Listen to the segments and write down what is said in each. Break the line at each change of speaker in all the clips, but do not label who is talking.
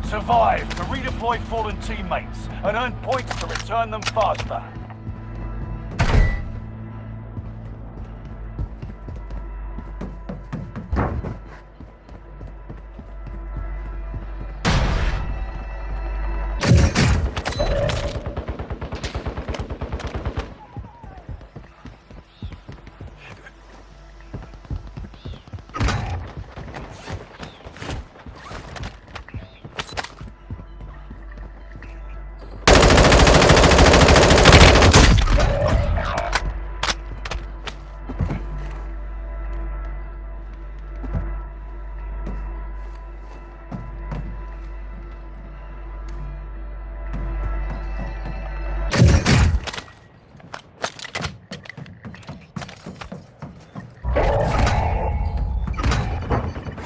Survive to redeploy fallen teammates and earn points to return them faster.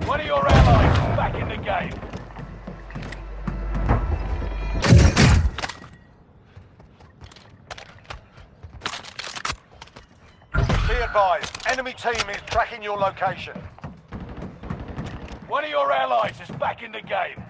One of your allies is back in the game.
Be advised, enemy team is tracking your location.
One of your allies is back in the game.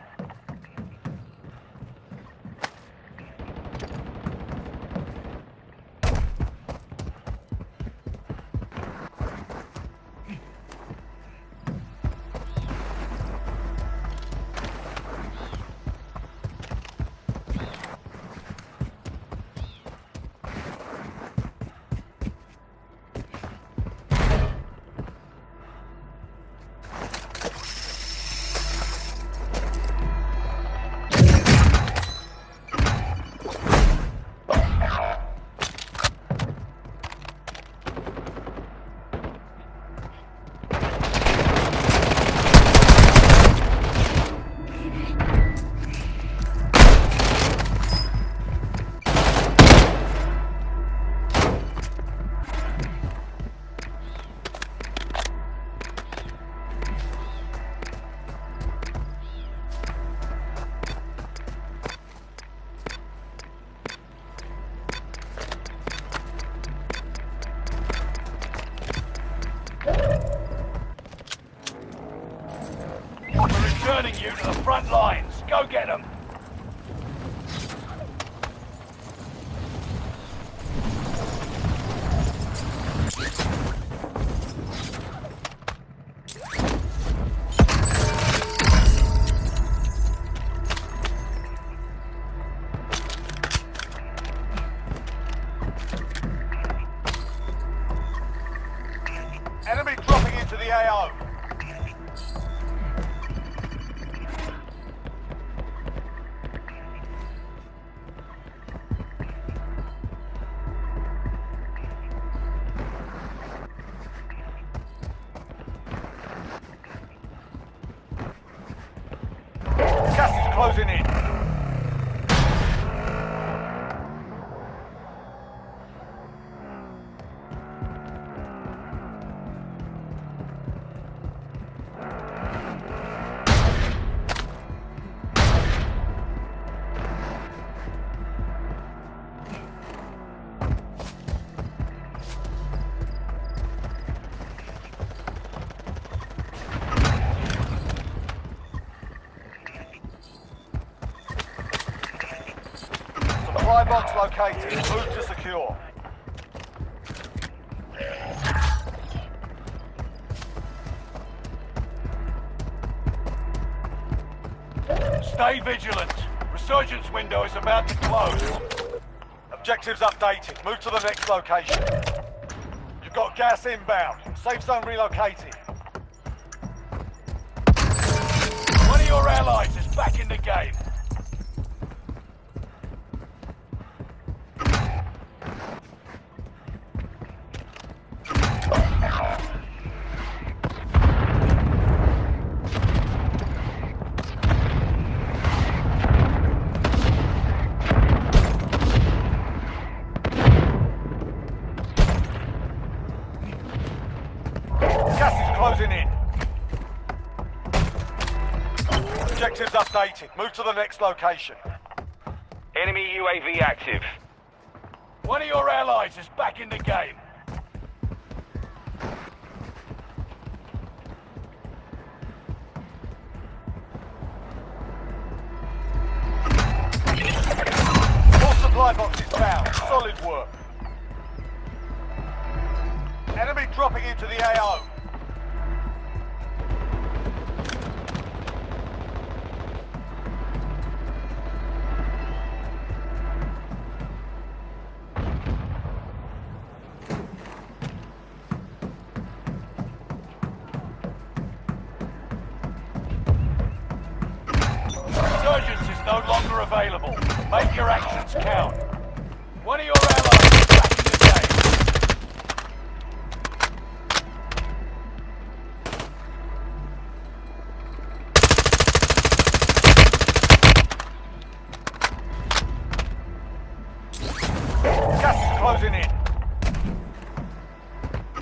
Returning you to the front lines. Go get them.
Enemy dropping into the AO. Gas is closing in. Supply box located. Move to secure.
Stay vigilant. Resurgence window is about to close.
Objectives updated. Move to the next location. You've got gas inbound. Safe zone relocated.
One of your allies is back in the game.
Closing in. Objectives updated. Move to the next location.
Enemy UAV active.
One of your allies is back in the game.
Supply box is found. Solid work. Enemy dropping into the AO.
Resurgence is no longer available. Make your actions count. One of your allies is back in the game.
Gas is closing in.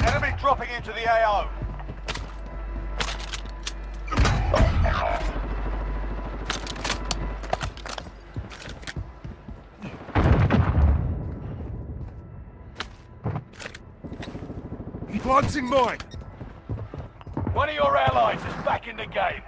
Enemy dropping into the AO.
Planting mine!
One of your allies is back in the game.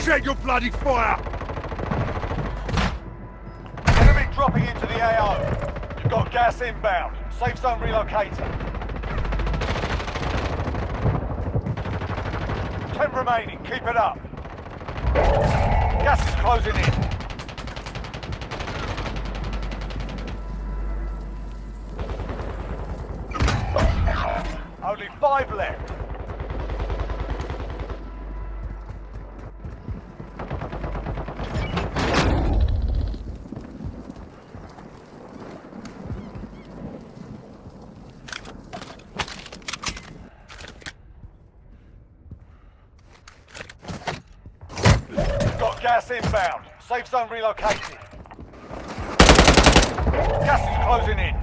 Shed your bloody fire!
Dropping into the AO. You've got gas inbound. Safe zone relocated. 10 remaining. Keep it up. Gas is closing in. Only 5 left. Gas inbound. Safe zone relocated. Gas is closing in.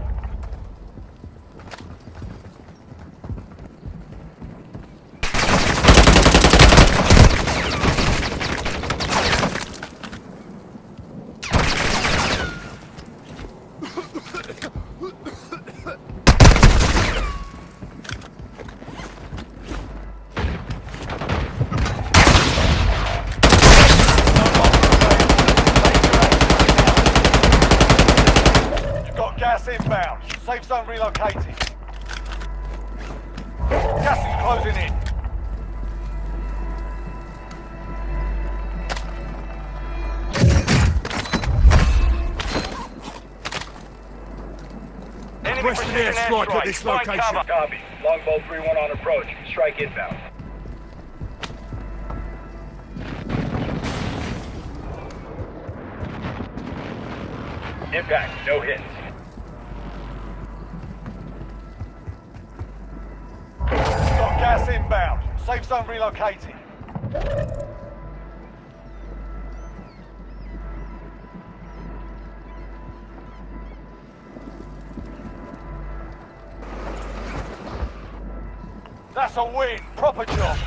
Gas inbound. Safe zone relocated. Gas is closing in.
Enemy
Requesting
precision
airstrike at
airstrike.
this
Find
location.
cover.
Copy. Longbow 3-1 on approach. Strike inbound. Impact. No hits.
Got gas inbound. Safe zone relocated. That's a win. Proper job.